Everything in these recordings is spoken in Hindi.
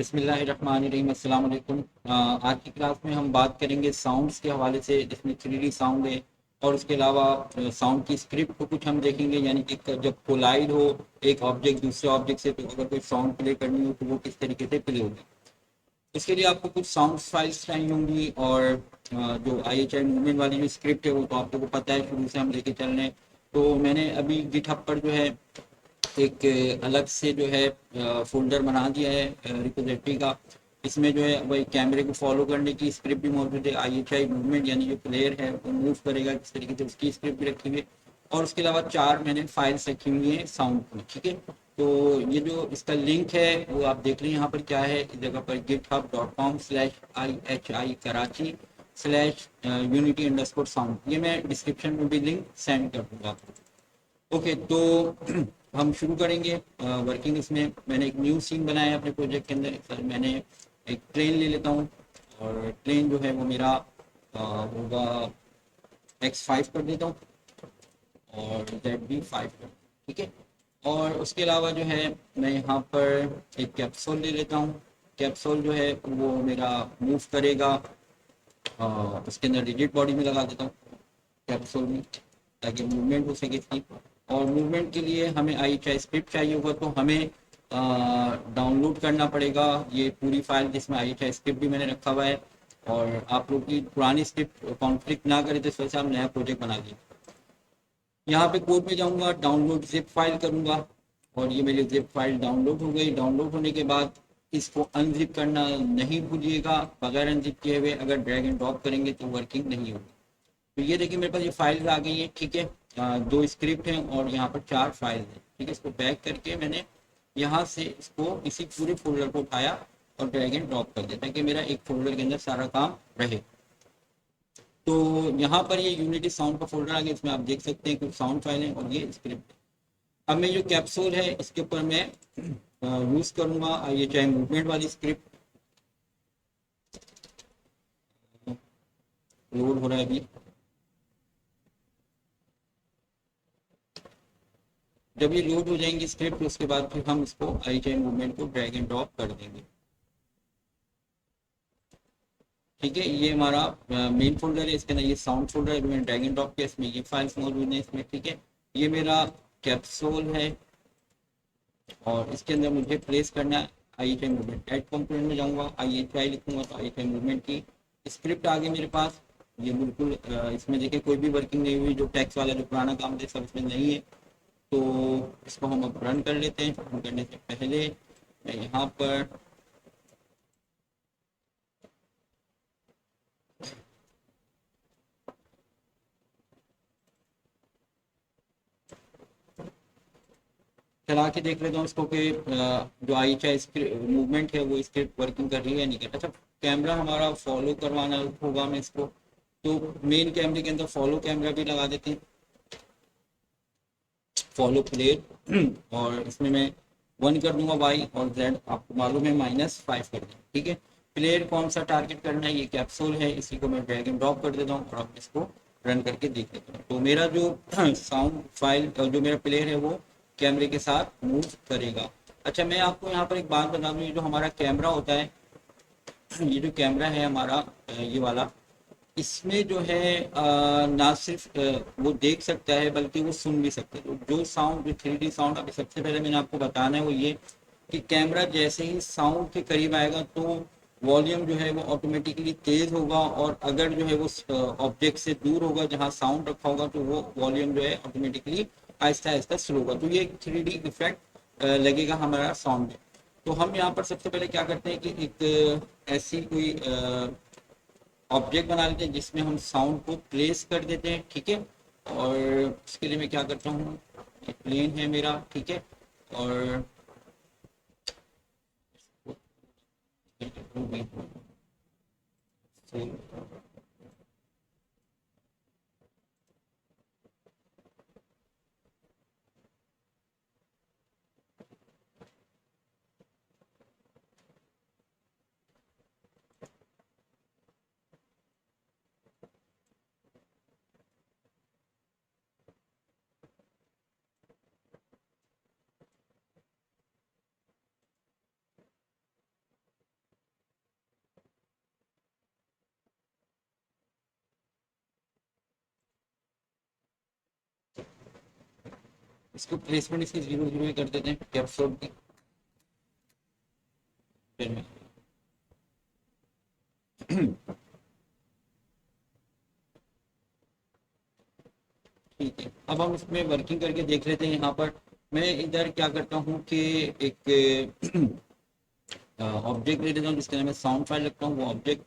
बिस्मिल्लाहिर्रहमानिर्रहीम, अस्सलाम वालेकुम। आज की क्लास में हम बात करेंगे साउंड्स के हवाले से, जिसमें 3D साउंड है और उसके अलावा साउंड की स्क्रिप्ट को कुछ हम देखेंगे। यानी कि जब कोलाइड हो एक ऑब्जेक्ट दूसरे ऑब्जेक्ट से, तो अगर कोई साउंड प्ले करनी हो तो वो किस तरीके से प्ले होगी। इसके लिए आपको कुछ साउंड फाइल्स चाहिए होंगी और जो IHI मूवमेंट वाली जो स्क्रिप्ट है वो तो आप लोगों को पता है, शुरू से हम लेके चल रहे हैं। तो मैंने अभी गिटहब पर जो है एक अलग से जो है फोल्डर बना दिया है रिपोजिटरी का। इसमें जो है वही कैमरे को फॉलो करने की स्क्रिप्ट भी मौजूद है। IHI मूवमेंट यानी जो प्लेयर है वो मूव करेगा किस तरीके से, उसकी स्क्रिप्ट भी रखी हुई है। और उसके अलावा 4 मैंने फाइल्स रखी हुई हैं साउंड की, ठीक है। तो ये जो इसका लिंक है वो आप देख लें यहाँ पर क्या है, इस जगह पर github.com/IHI Karachi slash unity underscore sound, ये मैं डिस्क्रिप्शन में भी लिंक सेंड कर दूंगा आपको। ओके, तो हम शुरू करेंगे वर्किंग। इसमें मैंने एक न्यू सीन बनाया है अपने प्रोजेक्ट के अंदर। सर मैंने एक प्लेन ले लेता हूँ और प्लेन जो है वो मेरा होगा X5 कर देता हूँ और ZB5 कर, ठीक है। और उसके अलावा जो है मैं यहाँ पर एक कैप्सूल ले लेता हूँ। कैप्सूल जो है वो मेरा मूव करेगा, उसके अंदर रिजिड बॉडी में लगा देता हूँ कैप्सूल में, ताकि मूवमेंट हो सके इसकी। और मूवमेंट के लिए हमें IHI स्क्रिप्ट चाहिए होगा, तो हमें डाउनलोड करना पड़ेगा ये पूरी फाइल, जिसमें IHI स्क्रिप्ट भी मैंने रखा हुआ है। और आप लोग की पुरानी स्क्रिप्ट कॉन्फ्लिक्ट ना करे तो इस वजह से हम नया प्रोजेक्ट बना दिए। यहाँ पे कोड में जाऊँगा, डाउनलोड जिप फाइल करूँगा और ये मेरी जिप फाइल डाउनलोड हो गई। डाउनलोड होने के बाद इसको अनजिप करना नहीं भूलिएगा। बगैर अनजिप किए हुए अगर ड्रैग एंड ड्रॉप करेंगे तो वर्किंग नहीं होगी। तो ये देखिए मेरे पास ये फाइल्स आ गई है, ठीक है। 2 स्क्रिप्ट हैं और यहाँ पर 4 फाइल्स हैं, ठीक है। इसको बैक करके मैंने यहाँ से इसको इसी पूरे फोल्डर को उठाया और ड्रैग एंड ड्रॉप कर दिया, ताकि मेरा एक फोल्डर के अंदर सारा काम रहे। तो यहाँ पर ये यूनिटी साउंड का फोल्डर आ गया, इसमें आप देख सकते हैं कुछ साउंड फाइल है और ये स्क्रिप्ट। अब मैं जो कैप्सूल है इसके ऊपर मैं यूज करूंगा IHI मूवमेंट वाली स्क्रिप्ट। लोड हो रहा है अभी। जब ये लोड हो जाएंगी स्क्रिप्ट, उसके बाद फिर हम इसको IHI मूवमेंट को ड्रैग एंड ड्रॉप कर देंगे, ठीक है। ये हमारा मेन फोल्डर है, इसके अंदर ये साउंड फोल्डर है, मैंने ड्रैग एंड ड्रॉप किया, इसमें ये फाइल्स मौजूद हैं इसमें, ठीक है। ये मेरा कैप्सूल है और इसके अंदर मुझे प्लेस करना है IHI मूवमेंट। एड कंपोनेंट में जाऊंगा, IHI लिखूंगा तो IHI मूवमेंट की स्क्रिप्ट आ गई मेरे पास। ये बिल्कुल इसमें देखिए कोई भी वर्किंग नहीं हुई, जो टैक्स वाला जो पुराना काम थे सब इसमें नहीं है। तो इसको हम अब रन कर लेते हैं। रन करने से पहले मैं यहाँ पर चला के देख लेता हूँ इसको कि जो IHI मूवमेंट है वो स्क्रिप्ट वर्किंग कर रही है या नहीं कर रही। अच्छा, कैमरा हमारा फॉलो करवाना होगा हमें इसको, तो मेन कैमरे के अंदर फॉलो कैमरा भी लगा देते हैं, फॉलो प्लेयर। और इसमें मैं 1 कर दूंगा, Y और Z आपको मालूम है -5 कर दें, ठीक है। प्लेयर कौन सा टारगेट करना है, ये कैप्सूल है, इसी को मैं ड्रैग एंड ड्रॉप कर देता हूँ और अब इसको रन करके देख लेता हूँ। तो मेरा जो साउंड फाइल जो मेरा प्लेयर है वो कैमरे के साथ मूव करेगा। अच्छा, मैं आपको यहाँ पर एक बात बता दूँ, ये जो हमारा कैमरा होता है, ये जो कैमरा है हमारा ये वाला, इसमें जो है ना सिर्फ वो देख सकता है बल्कि वो सुन भी सकता है। तो जो साउंड, जो 3D साउंड, अभी सबसे पहले मैंने आपको बताना है वो ये कि कैमरा जैसे ही साउंड के करीब आएगा तो वॉल्यूम जो है वो ऑटोमेटिकली तेज होगा, और अगर जो है वो ऑब्जेक्ट से दूर होगा जहाँ साउंड रखा होगा तो वो वॉल्यूम जो है ऑटोमेटिकली आहिस्ता आहिस्ता स्लो होगा। तो ये एक 3D इफेक्ट लगेगा हमारा साउंड में। तो हम यहाँ पर सबसे पहले क्या करते हैं कि एक ऐसी कोई ऑब्जेक्ट बना लेते हैं जिसमें हम साउंड को प्लेस कर देते हैं, ठीक है। और उसके लिए मैं क्या करता हूँ, प्लेन है मेरा, ठीक है। और इसको प्लेसमेंट इसकी 0 0 ही कर देते हैं कैप्सूल की। फिर मैं ठीक है, अब हम इसमें वर्किंग करके देख लेते हैं। यहाँ पर मैं इधर क्या करता हूँ कि एक ऑब्जेक्ट ले लेता हूँ जिसके अंदर मैं साउंड फाइल रखता हूँ। वो ऑब्जेक्ट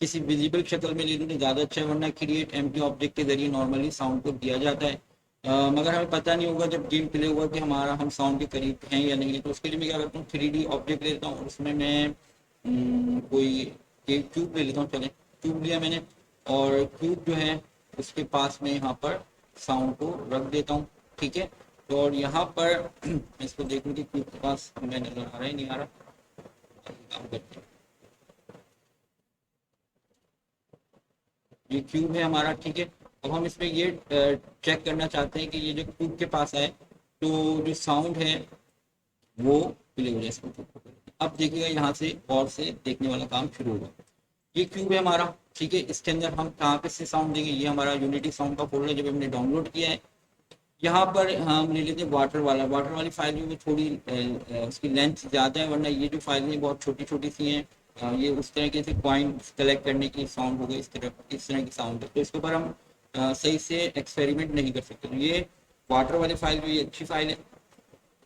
किसी विजिबल शक्ल में ले लूँ तो ज़्यादा अच्छा है, वरना क्रिएट एम्प्टी ऑब्जेक्ट के जरिए नॉर्मली साउंड को दिया जाता है। मगर हमें पता नहीं होगा जब गेम प्ले होगा कि हमारा हम साउंड के करीब हैं या नहीं है। तो उसके लिए मैं क्या करता हूँ, 3D ऑब्जेक्ट ले लेता हूँ और उसमें मैं कोई एक क्यूब ले लेता हूँ। चले, क्यूब लिया मैंने, और क्यूब जो है उसके पास में यहाँ पर साउंड को रख देता हूँ। ठीक है, तो और यहाँ पर मैं इसको देखूँ कि क्यूब के पास हमें नजर आ रहा है नहीं आ रहा। काम करते हैं, ये क्यूब है हमारा। ठीक है, अब हम इसमें ये चेक करना चाहते हैं कि ये जो क्यूब के पास है तो जो साउंड है वो प्ले हो जाए इसको। अब देखिएगा यहाँ से और से देखने वाला काम शुरू होगा। ये क्यूब है हमारा। ठीक है, इसके अंदर हम कहाँ पे से साउंड देंगे, ये हमारा यूनिटी साउंड का फोल्डर जब हमने डाउनलोड किया है। यहाँ पर हम ले लेते हैं वाटर वाला। वाटर वाली फाइल जो है थोड़ी उसकी लेंथ ज़्यादा है, वरना ये जो फाइल है बहुत छोटी छोटी सी हैं। ये उस तरीके से पॉइंट कलेक्ट करने की साउंड हो गई, इस तरह की साउंड है, तो इसके ऊपर हम सही से एक्सपेरिमेंट नहीं कर सकते। तो ये वाटर वाली फाइल जो ये अच्छी फाइल है,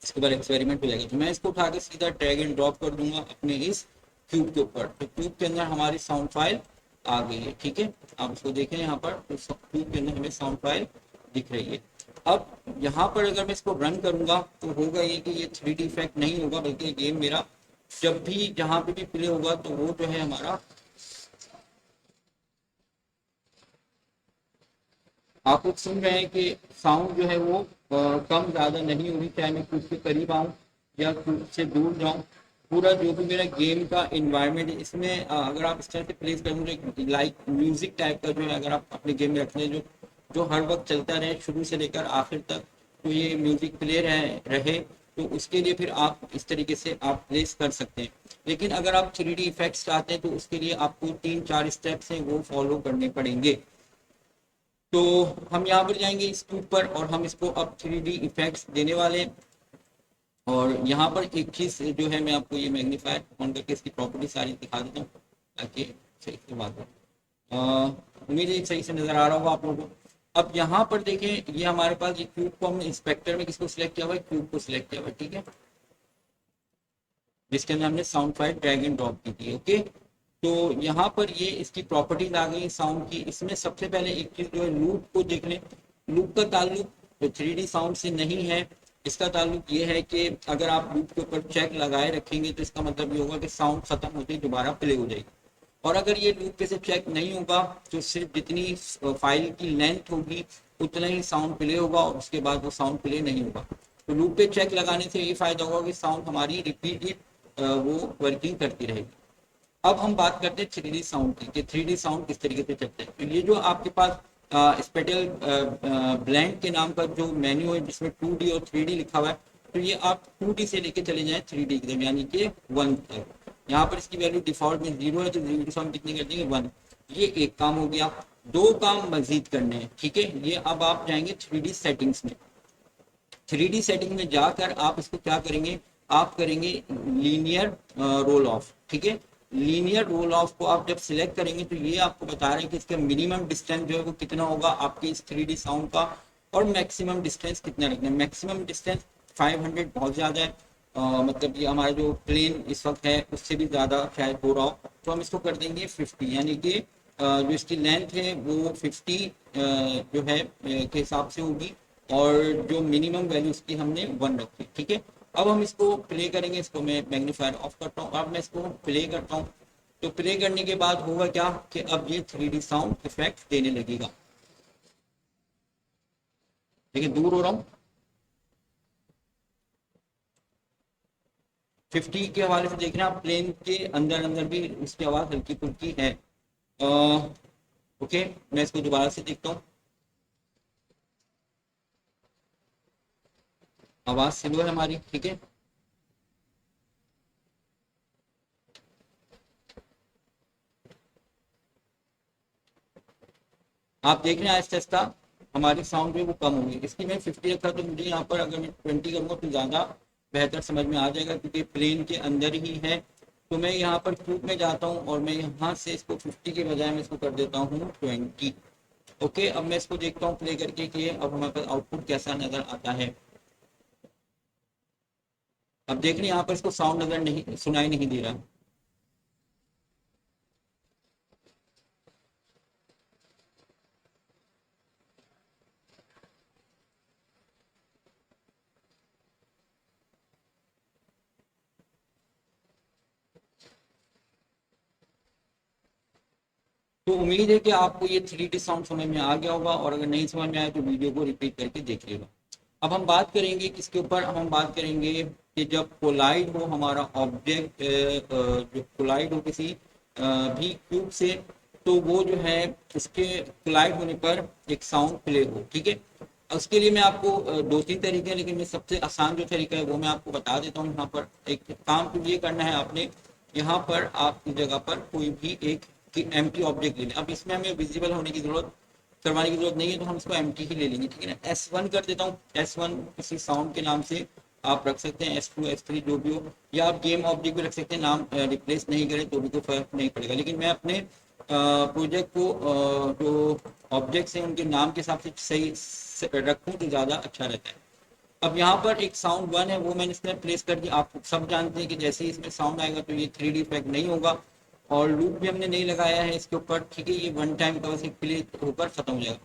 इसके ऊपर एक्सपेरिमेंट हो जाएगा। तो मैं इसको उठा के सीधा ड्रैग एंड ड्रॉप कर दूंगा अपने इस क्यूब के ऊपर। तो क्यूब के अंदर हमारी साउंड फाइल आ गई है। ठीक है, आप इसको देखें यहाँ पर, तो क्यूब के अंदर हमें साउंड फाइल दिख रही है। अब यहाँ पर अगर मैं इसको रन करूंगा तो होगा ये कि ये 3D इफेक्ट नहीं होगा, बल्कि गेम मेरा जब भी जहाँ पे भी प्ले होगा तो वो जो है हमारा, आप लोग सुन रहे हैं कि साउंड जो है वो कम ज़्यादा नहीं होगी, चाहे मैं कुछ के करीब आऊँ या कुछ से दूर जाऊँ। पूरा जो भी मेरा गेम का इन्वायरमेंट है इसमें अगर आप इस तरह से प्लेस करेंगे लाइक म्यूजिक टाइप का जो है, अगर आप अपने गेम में रखते हैं जो हर वक्त चलता रहे शुरू से लेकर आखिर तक, तो ये म्यूजिक प्ले रहे तो उसके लिए फिर आप इस तरीके से आप प्लेस कर सकते हैं। लेकिन अगर आप 3D इफेक्ट्स चाहते हैं तो उसके लिए आपको 3 4 स्टेप्स हैं वो फॉलो करने पड़ेंगे। तो हम यहाँ पर जाएंगे इस टूल पर और हम इसको अब 3D इफेक्ट्स देने वाले हैं। और यहाँ पर एक चीज जो है मैं आपको ये मैग्नीफायर ऑन करके इसकी प्रॉपर्टी सारी दिखा देता हूँ ताकि सही से बात हो। उम्मीद है सही से नजर आ रहा होगा आप लोगों को। अब यहाँ पर देखें, ये हमारे पास ये क्यूब को हमने इंस्पेक्टर में किसको सिलेक्ट किया हुआ है, क्यूब को सिलेक्ट किया हुआ है। ठीक है, जिसके अंदर हमने sound file drag and drop की थी। ओके, तो यहाँ पर ये इसकी प्रॉपर्टीज आ गई साउंड की। इसमें सबसे पहले एक चीज जो है लूप को देख लें। लूप का ताल्लुक तो 3D साउंड से नहीं है। इसका ताल्लुक ये है कि अगर आप लूप के ऊपर चेक लगाए रखेंगे तो इसका मतलब ये होगा कि साउंड खत्म होते ही दोबारा प्ले हो जाएगी। और अगर ये लूप पे से चेक नहीं होगा तो सिर्फ जितनी फाइल की लेंथ होगी उतना ही साउंड प्ले होगा और उसके बाद वो साउंड प्ले नहीं होगा। तो लूप पे चेक लगाने से ये फायदा होगा कि साउंड हमारी रिपीटेड वो वर्किंग करती रहेगी। अब हम बात करते हैं 3D साउंड की कि 3D साउंड किस तरीके से चलते हैं। तो ये जो आपके पास स्पेटल ब्लैंक के नाम का जो मेन्यू है जिसमें 2D और 3D लिखा हुआ है, तो ये आप 2D से लेके चले जाएं 3D की तरफ, यानी कि 1 तक। यहाँ पर इसकी वैल्यू डिफॉल्ट में 0 है तो 0 से हम कितनी कर देंगे 1। ये एक काम हो गया। दो काम मजीद करने हैं। ठीक है, ये अब आप जाएंगे 3D सेटिंग्स में। 3D सेटिंग में जाकर आप इसको क्या करेंगे, आप करेंगे लीनियर रोल ऑफ। ठीक है, लीनियर रोल ऑफ को आप जब सिलेक्ट करेंगे तो ये आपको बता रहे हैं कि इसका मिनिमम डिस्टेंस जो है वो कितना होगा आपके इस 3D साउंड का, और मैक्सिमम डिस्टेंस कितना रखना है। मैक्सिमम डिस्टेंस 500 बहुत ज़्यादा है। मतलब ये हमारा जो प्लेन इस वक्त है उससे भी ज़्यादा शायद हो रहा हो, तो हम इसको कर देंगे 50, यानी कि जो इसकी लेंथ है वो 50 जो है के हिसाब से होगी, और जो मिनिमम वैल्यू इसकी हमने 1 रखी। ठीक है, अब हम इसको प्ले करेंगे। इसको मैं मैग्नीफायर ऑफ करता हूँ, अब मैं इसको प्ले करता हूँ। तो प्ले करने के बाद होगा क्या कि अब ये 3D साउंड इफेक्ट देने लगेगा। देखिए दूर हो रहा हूँ, 50 के हवाले से देख रहे हैं आप, प्लेन के अंदर अंदर भी उसकी आवाज हल्की फुल्की है। ओके, मैं इसको दोबारा से देखता हूँ। आवाज स्लो है हमारी। ठीक है, आप देख रहे हैं आहिस्ता आहिस्ता हमारी साउंड जो है वो कम होगी। इसकी मैं 50 रखा तो मुझे यहाँ पर अगर मैं 20 करूँगा तो ज़्यादा बेहतर समझ में आ जाएगा, क्योंकि प्लेन के अंदर ही है। तो मैं यहाँ पर क्यूब में जाता हूँ और मैं यहाँ से इसको 50 के बजाय मैं इसको कर देता हूँ 20। ओके, अब मैं इसको देखता हूँ प्ले करके कि अब हमारे पास आउटपुट कैसा नज़र आता है। अब देख रहे हैं यहाँ पर इसको साउंड नज़र नहीं, सुनाई नहीं दे रहा। तो उम्मीद है कि आपको ये 3D साउंड समझ में आ गया होगा, और अगर नहीं समझ में आया तो वीडियो को रिपीट करके देख लेगा। अब हम बात करेंगे किसके ऊपर, अब हम बात करेंगे कि जब कोलाइड हो हमारा ऑब्जेक्ट, जो कोलाइड हो किसी भी क्यूब से, तो वो जो है उसके कोलाइड होने पर एक साउंड प्ले हो। ठीक है, उसके लिए मैं आपको दो तीन तरीके हैं, लेकिन मैं सबसे आसान जो तरीका है वो मैं आपको बता देता हूँ। यहाँ पर एक काम तो ये करना है आपने, यहाँ पर आपकी जगह पर कोई भी एक एम्प्टी ऑब्जेक्ट ले लें। अब इसमें हमें विजिबल होने की जरूरत, करवाने की जरूरत नहीं है, तो हम इसको एम्प्टी ही ले लेंगे। ठीक है ना, S1 कर देता हूँ। S1 किसी साउंड के नाम से आप रख सकते हैं, S2 S3 जो भी हो, या आप गेम ऑब्जेक्ट भी रख सकते हैं, नाम रिप्लेस नहीं करें तो भी कोई फर्क नहीं पड़ेगा। लेकिन मैं अपने प्रोजेक्ट को जो ऑब्जेक्ट्स हैं उनके नाम के हिसाब से सही रखूँ तो ज़्यादा अच्छा रहता है। अब यहाँ पर एक साउंड 1 है, वो मैंने इसमें प्लेस कर दिया। आप सब जानते हैं कि जैसे ही इसमें साउंड आएगा तो ये 3D इफेक्ट नहीं होगा, और लूप भी हमने नहीं लगाया है इसके ऊपर। ठीक है, ये वन टाइम का बस एक प्ले होकर खत्म हो जाएगा।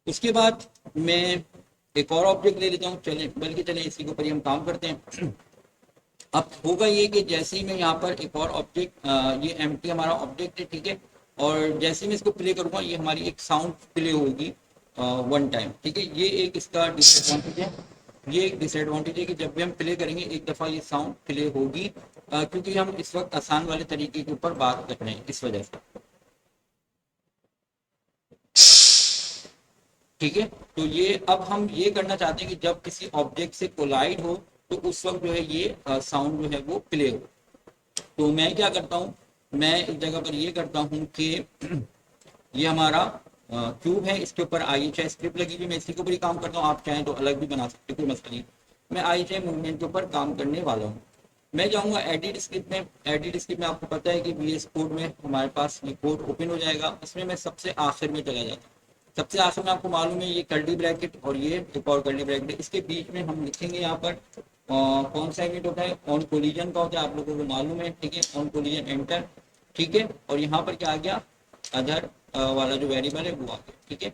उसके बाद मैं एक और ऑब्जेक्ट ले लेता हूँ, चले बल्कि चले इसी के ऊपर ही हम काम करते हैं। अब होगा ये कि जैसे ही मैं यहाँ पर एक और ऑब्जेक्ट, ये एम्प्टी हमारा ऑब्जेक्ट है, ठीक है, और जैसे ही मैं इसको प्ले करूँगा ये हमारी एक साउंड प्ले होगी वन टाइम। ठीक है, ये एक इसका डिसएडवांटेज है। ये एक डिसएडवांटेज है कि जब भी हम प्ले करेंगे एक दफ़ा ये साउंड प्ले होगी, क्योंकि हम इस वक्त आसान वाले तरीके के ऊपर बात कर रहे हैं, इस वजह से। ठीक है, तो ये अब हम ये करना चाहते हैं कि जब किसी ऑब्जेक्ट से कोलाइड हो तो उस वक्त जो है ये साउंड जो है वो प्ले हो। तो मैं क्या करता हूँ, मैं इस जगह पर ये करता हूँ कि ये हमारा क्यूब है, इसके ऊपर IHI स्क्रिप्ट लगी हुई, मैं इसी के ऊपर ही काम करता हूँ। आप चाहें तो अलग भी बना सकते, कोई मसला नहीं। मैं IHI मूवमेंट के ऊपर काम करने वाला हूँ। मैं जाऊँगा एडिट स्क्रिप्ट में। एडिट स्क्रिप्ट में आपको पता है कि VS कोड में हमारे पास ये कोड ओपन हो जाएगा, इसमें मैं सबसे आखिर में चला जाता हूँ। सबसे आखिर में आपको मालूम है ये कर्ली ब्रैकेट और ये एक और कर्ली ब्रैकेट, इसके बीच में हम लिखेंगे यहाँ पर कौन सा यूनिट होता है, ऑन कोलिजन का होता है, आप लोगों को मालूम है। ठीक है, ऑन कोलिजन एंटर। ठीक है, और यहाँ पर क्या आ गया, अदर वाला जो वेरिएबल है वो आ गया। ठीक है,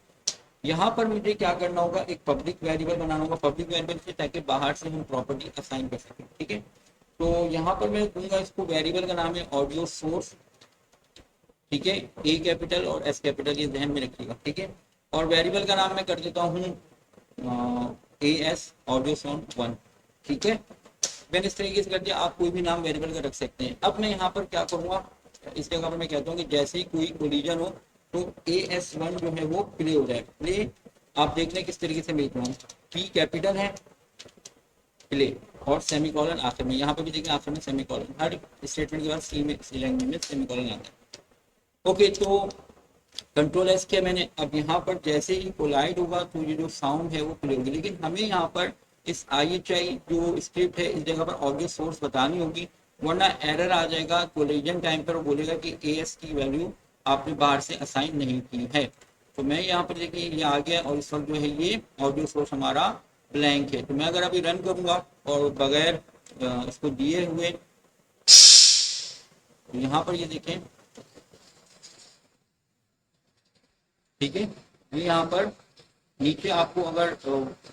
यहाँ पर मुझे क्या करना होगा, एक पब्लिक वेरिएबल बनाना होगा, पब्लिक वेरिएबल से, ताकि बाहर से हम प्रॉपर्टी असाइन कर सकें। ठीक है, तो यहाँ पर मैं दूंगा, इसको वेरिएबल का नाम है ऑडियो सोर्स। ठीक है, A कैपिटल और S कैपिटल ये ध्यान में रखिएगा। ठीक है, और वेरिएबल का नाम मैं कर देता हूँ AS ऑडियो साउंड 1। ठीक है, मैंने इस तरीके से कर दिया, आप कोई भी नाम वेरिएबल का रख सकते हैं। अब मैं यहाँ पर क्या करूँगा, इस जगह पर मैं कहता हूँ कि जैसे ही कोई कोलिजन हो तो AS1 जो है वो प्ले हो जाए। प्ले आप देख लें किस तरीके से मैं लिख रहा हूँ, P कैपिटल है, प्ले, और सेमीकोलन आखिर में। यहाँ पर भी देखें आखिर में सेमीकोलन, हर स्टेटमेंट के बाद सी में, सी लैंग्वेज में सेमीकोलन आता है। ओके, तो कंट्रोल एस किया मैंने। अब यहाँ पर जैसे ही कोलाइड होगा तो ये जो साउंड है वो प्ले होगी, लेकिन हमें यहाँ पर इस IHI जो स्क्रिप्ट है इस जगह पर ऑडियो सोर्स बतानी होगी, वरना एरर आ जाएगा कोलिजन टाइम पर, वो बोलेगा कि AS की वैल्यू आपने बाहर से असाइन नहीं की है। तो मैं यहाँ पर देखिए ये आ गया, और इस वक्त जो है ये ऑडियो सोर्स हमारा ब्लैंक है। तो मैं अगर अभी रन करूँगा और बगैर इसको दिए हुए, तो यहाँ पर ये देखें, ठीक है, ये यहाँ पर नीचे आपको अगर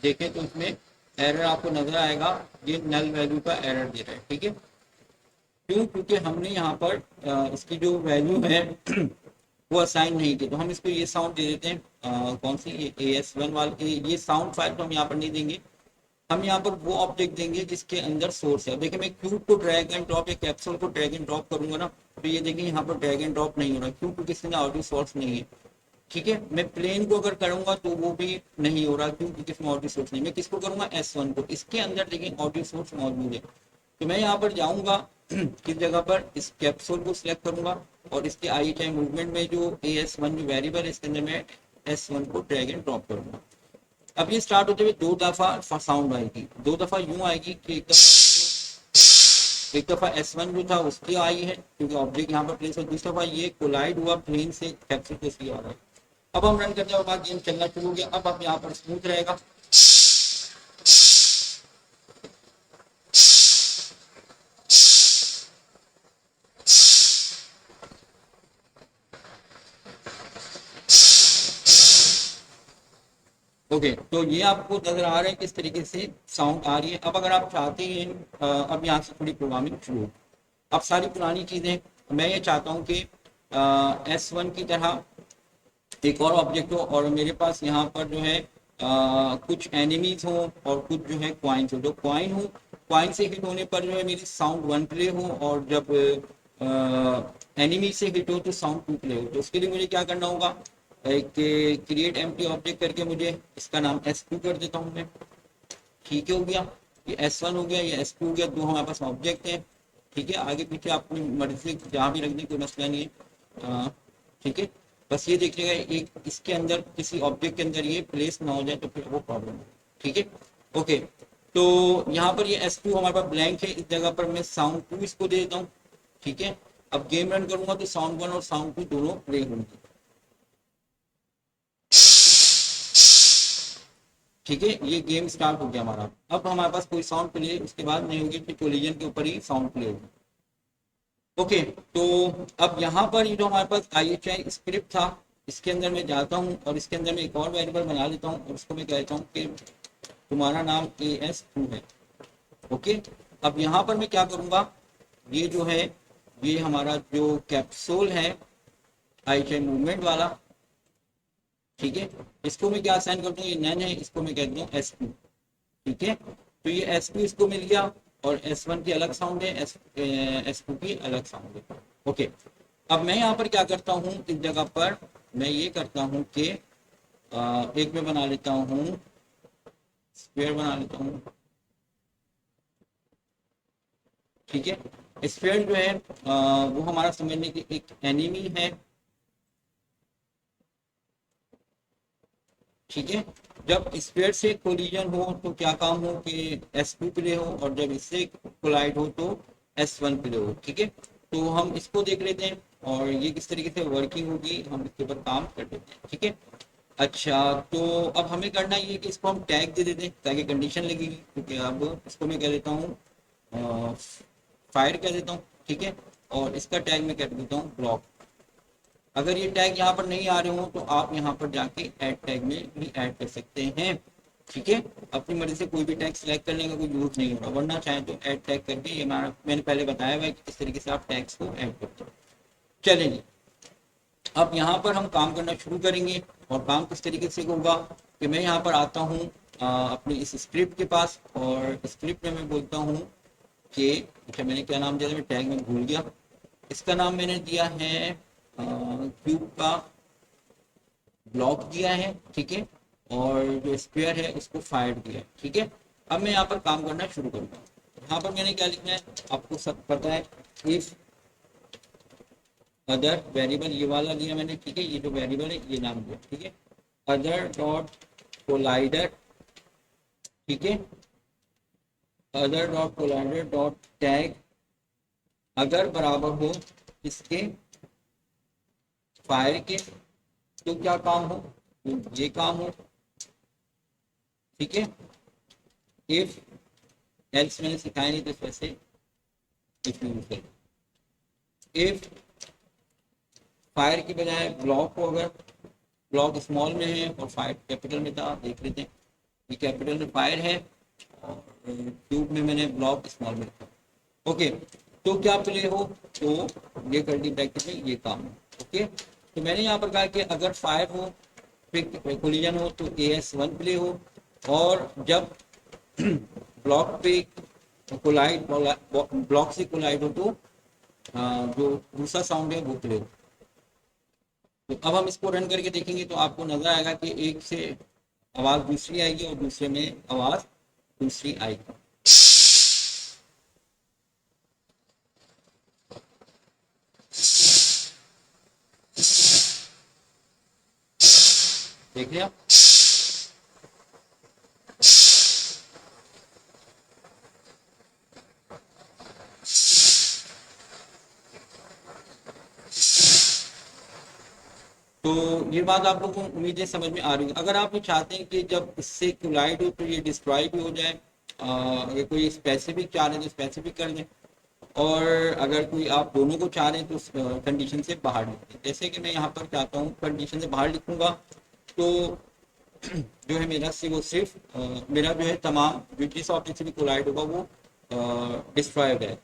देखें तो इसमें एरर आपको नजर आएगा, ये नल वैल्यू का एरर दे रहा है। ठीक है, क्यों, क्योंकि हमने यहाँ पर इसकी जो वैल्यू है वो असाइन नहीं की। तो हम इसको ये साउंड दे देते हैं, कौन सी, ये AS1 वाले, ये साउंड फाइल तो हम यहाँ पर नहीं देंगे, हम यहाँ पर वो ऑब्जेक्ट देंगे जिसके अंदर सोर्स है। देखिए मैं क्यूब को ड्रैग एंड ड्रॉप या कैप्सूल को ड्रैग एंड ड्रॉप करूंगा ना, तो ये देखिए यहाँ पर ड्रैग एंड ड्रॉप नहीं हो रहा, क्यों, क्योंकि इसमें ऑडियो सोर्स नहीं है। ठीक है, मैं प्लेन को अगर करूंगा तो वो भी नहीं हो रहा, क्यों, क्योंकि इसमें ऑडियो सोर्स नहीं। मैं किसको करूंगा, S1 को, इसके अंदर देखिए ऑडियो सोर्स मौजूद है। तो मैं यहाँ पर जाऊंगा किस जगह पर, इस कैप्सूल को सिलेक्ट करूंगा, और इसके IHI मूवमेंट में जो AS1 जो वेरिएबल है इसके अंदर मैं S1 को ड्रैग एंड ड्रॉप करूंगा। अब ये स्टार्ट होते हुए 2 दफा साउंड आएगी। 2 दफा यूं आएगी कि एक दफा S1 जो था उसकी आई है क्योंकि ऑब्जेक्ट यहाँ पर प्लेस है, दूसरी दफा ये कोलाइड हुआ प्लेन से कैप्सूल के सी आ रहा है। अब हम रन करने के बाद गेम चलना शुरू हो गया। अब यहाँ पर स्मूथ रहेगा। ओके तो ये आपको नजर आ रहा है किस तरीके से साउंड आ रही है। अब अगर आप चाहते हैं अब यहाँ से थोड़ी प्रोग्रामिंग शुरू हो। अब सारी पुरानी चीजें मैं ये चाहता हूँ कि S1 की तरह एक और ऑब्जेक्ट हो और मेरे पास यहाँ पर जो है कुछ एनिमीज हो और कुछ जो है क्वाइंस हो। जो क्वाइन हो, क्वाइन से हिट होने पर जो है मेरी साउंड 1 प्ले हो और जब एनिमी से हिट हो तो साउंड 2 प्ले हो। तो उसके लिए मुझे क्या करना होगा, एक क्रिएट एम्प्टी ऑब्जेक्ट करके मुझे इसका नाम S2 कर देता हूँ मैं। ठीक है, हो गया। ये S1 हो गया, ये S2 हो गया। दो हमारे पास ऑब्जेक्ट हैं। ठीक है, आगे पीछे अपनी मर्जी से जहाँ भी रख दें, कोई मसला नहीं है। ठीक है, बस ये देखिएगा एक इसके अंदर किसी ऑब्जेक्ट के अंदर ये प्लेस ना हो जाए तो फिर वो प्रॉब्लम है। ठीक है, ओके। तो यहाँ पर ये S2 हमारे पास ब्लैंक है, इस जगह पर मैं साउंड 2 इसको दे देता हूँ। ठीक है, अब गेम रन करूंगा तो साउंड 1 और साउंड 2 दोनों प्ले होंगे। ठीक है, ये गेम स्टार्ट हो गया हमारा। अब हमारे पास कोई साउंड प्ले उसके बाद नहीं होगी, फिर कोलिजन के ऊपर ही साउंड प्ले होगी। ओके, तो अब यहाँ पर ये जो हमारे पास IHI स्क्रिप्ट था, इसके अंदर मैं जाता हूँ और इसके अंदर मैं एक और वेरिएबल बना लेता हूँ और उसको मैं कहता हूँ कि तुम्हारा नाम AS2 है। ओके, अब यहाँ पर मैं क्या करूँगा, ये जो है ये हमारा जो कैप्सूल है IHI मूवमेंट वाला, ठीक है, इसको मैं क्या असाइन करता हूँ, ये नन है, इसको मैं कहता हूँ S2। ठीक है, तो ये S2 इसको मिल गया और S1 की अलग साउंड है, S2 की अलग साउंड है। ओके, अब मैं यहाँ पर क्या करता हूँ, इस जगह पर मैं ये करता हूँ कि एक मैं बना लेता हूँ स्क्वायर बना लेता हूँ। ठीक है, स्क्वायर जो है वो हमारा समझने की एक एनिमी है। ठीक है, जब स्क्वायर से कोलिजन हो तो क्या काम हो कि S2 प्ले हो और जब इससे कोलाइड हो तो S1 प्ले हो। ठीक है, तो हम इसको देख लेते हैं और ये किस तरीके से वर्किंग होगी हम इसके ऊपर काम कर लेते हैं। ठीक है, अच्छा, तो अब हमें करना ये कि इसको हम टैग दे देते हैं ताकि कंडीशन लगेगी। क्योंकि अब इसको मैं कह देता हूँ फायर कह देता हूँ। ठीक है, और इसका टैग मैं कह देता हूँ ब्लॉक। अगर ये टैग यहाँ पर नहीं आ रहे हो तो आप यहाँ पर जाके ऐड टैग में भी ऐड कर सकते हैं। ठीक है, अपनी मर्जी से कोई भी टैग सिलेक्ट करने का कोई यूज नहीं होगा, वरना चाहे तो ऐड टैग करके ये मैंने पहले बताया हुआ है कि किस तरीके से आप टैग्स को ऐड करते हो। चलेंगे, अब यहाँ पर हम काम करना शुरू करेंगे और काम किस तरीके से होगा कि मैं यहाँ पर आता हूँ अपनी इस स्क्रिप्ट के पास और स्क्रिप्ट में मैं बोलता हूँ कि अच्छा मैंने क्या नाम दिया था, मैं टैग में भूल गया। इसका नाम मैंने दिया है क्यूब का ब्लॉक दिया है। ठीक है, और जो स्क्वायर है उसको फायर दिया है। ठीक है, अब मैं यहाँ पर काम करना शुरू करूँगा। यहाँ पर मैंने क्या लिखना है आपको सब पता है, इफ अदर वेरिएबल ये वाला लिया मैंने। ठीक है, ये जो वेरिएबल है ये नाम दिया। ठीक है, अदर डॉट कोलाइडर। ठीक है, other dot collider dot tag अगर बराबर हो इसके फायर के तो क्या काम हो, तो ये काम हो। ठीक है, इफ एल्स मैंने सिखाया नहीं तो इस वैसे इफ यूज कर, इफ फायर की बजाय ब्लॉक हो, अगर ब्लॉक स्मॉल में है और फायर कैपिटल में था, देख लेते हैं ये कैपिटल में फायर है और क्यूब में मैंने ब्लॉक स्मॉल में था। ओके, तो क्या प्ले हो, तो ये कर दी ब्रैकेट में ये काम है। ओके, तो मैंने यहाँ पर कहा कि अगर फायर हो फिर कोलिजन हो तो AS1 प्ले हो और जब ब्लॉक पे कोलाइड ब्लॉक से कोलाइड हो तो जो दूसरा साउंड है वो प्ले हो। तो अब हम इसको रन करके देखेंगे तो आपको नजर आएगा कि एक से आवाज दूसरी आएगी और दूसरे में आवाज दूसरी आएगी। देख लिया। तो ये बात आप लोगों को उम्मीद है समझ में आ रही है। अगर आप ये चाहते हैं कि जब इससे कोलाइड हो तो ये डिस्ट्रॉय भी हो जाए, अगर कोई स्पेसिफिक चाह रहे हैं तो स्पेसिफिक कर दें, और अगर कोई आप दोनों को चाह रहे हैं तो कंडीशन से बाहर लिख दें। जैसे कि मैं यहाँ पर चाहता हूँ कंडीशन से बाहर लिखूंगा, तो जो है मेरा वो सिर्फ मेरा जो है तमाम जो जिस ऑब्जेक्ट से भी कोलाइड होगा वो डिस्ट्रॉय हो जाए।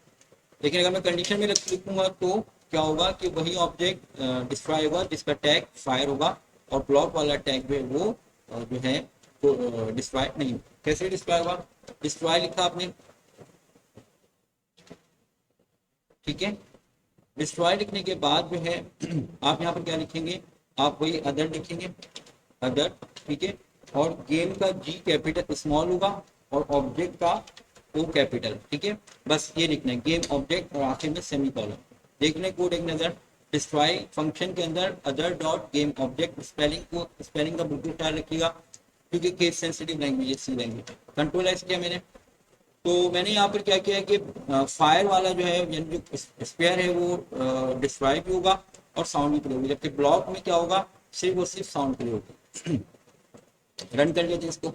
लेकिन अगर मैं कंडीशन में लिखूंगा तो क्या होगा कि वही ऑब्जेक्ट डिस्ट्रॉय होगा जिसका टैग फायर होगा, और ब्लॉक वाला टैग जो है वो जो है तो डिस्ट्रॉय नहीं होगा। कैसे डिस्ट्रॉय होगा? डिस्ट्रॉय लिखा आपने, ठीक है। डिस्ट्रॉय लिखने के बाद जो है आप यहाँ पर क्या लिखेंगे, आप वही अदर लिखेंगे, अदर, ठीक है। और गेम का जी कैपिटल स्मॉल होगा और ऑब्जेक्ट का ओ कैपिटल, ठीक है। बस ये लिखना है, गेम ऑब्जेक्ट और आखिर में सेमी कॉलम। देखने कोड एक नजर। डिस्ट्रॉय फंक्शन के अंदर other dot game object, spelling का बिल्कुल ख्याल रखिएगा क्योंकि केस सेंसिटिव लैंग्वेज है, सी लैंग्वेज। कंट्रोल एस किया मैंने, तो मैंने यहाँ पर क्या किया कि फायर वाला जो है यानी जो स्पेयर है वो डिस्ट्रॉय भी होगा और साउंड भी प्ले होगी, जबकि ब्लॉक में क्या होगा, सिर्फ और सिर्फ साउंड प्ले होगी। रन कर लेते हैं इसको।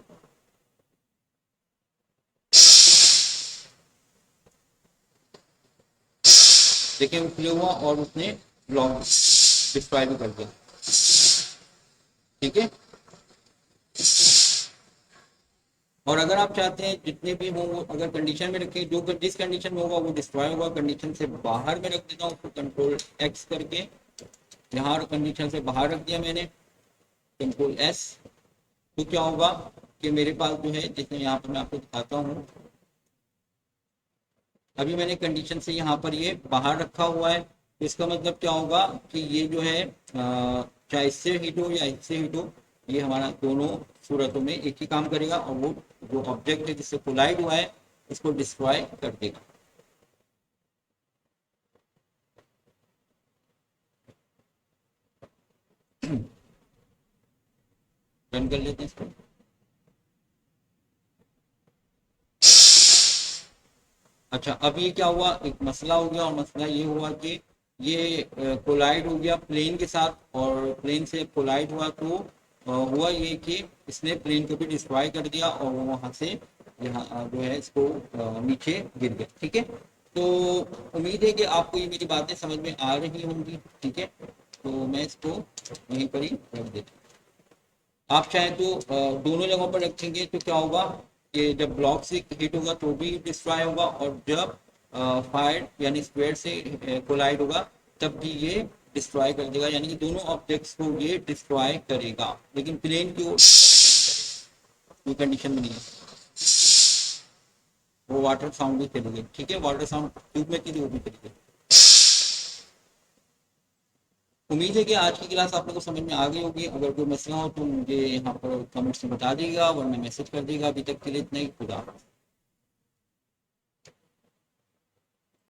देखिए वो प्ले हुआ और उसने ब्लॉक डिस्ट्रॉय भी कर दिया, ठीक है। और अगर आप चाहते हैं जितने भी हों अगर कंडीशन में रखें, जो जिस कंडीशन में होगा वो डिस्ट्रॉय होगा। कंडीशन से बाहर में रख देता हूँ, उसको कंट्रोल एक्स करके यहाँ कंडीशन से बाहर रख दिया मैंने, कंट्रोल एस। तो क्या होगा कि मेरे पास जो है, जिसमें यहाँ पर मैं आपको दिखाता हूँ, अभी मैंने कंडीशन से यहाँ पर ये बाहर रखा हुआ है। तो इसका मतलब क्या होगा कि ये जो है चाहे इससे हिट हो या इससे हिट हो, ये हमारा दोनों सूरतों में एक ही काम करेगा, और वो जो ऑब्जेक्ट है जिससे कोलाइड हुआ है इसको डिस्ट्रॉय कर देगा। रन कर लेते हैं इसको। अच्छा, अब ये क्या हुआ, एक मसला हो गया, और मसला ये हुआ कि ये कोलाइड हो गया प्लेन के साथ, और प्लेन से कोलाइड हुआ तो हुआ ये कि इसने प्लेन को भी डिस्ट्रॉय कर दिया और वो वहां से यहाँ जो है इसको नीचे गिर गया, ठीक है। तो उम्मीद है कि आपको ये मेरी बातें समझ में आ रही होंगी, ठीक है। तो मैं इसको वहीं पर ही रख देता हूँ। आप चाहें तो दोनों जगहों पर रखेंगे तो क्या होगा कि जब ब्लॉक से हिट होगा तो भी डिस्ट्रॉय होगा, और जब फायर यानी स्क्वायर से कोलाइड होगा तब भी ये डिस्ट्रॉय कर देगा, यानी कि दोनों ऑब्जेक्ट्स को ये डिस्ट्रॉय करेगा, लेकिन प्लेन की कोई कंडीशन में नहीं है। वो वाटर साउंड भी चलेगी, ठीक है, वाटर साउंड ट्यूब में की वो भी चलेगी। उम्मीद है कि आज की क्लास आप लोगों को समझ में आ गई होगी। अगर कोई मसला हो तो मुझे यहाँ पर कमेंट्स में बता दीजिएगा, वरना मैसेज कर दीजिएगा। अभी तक के लिए इतना ही, खुदा।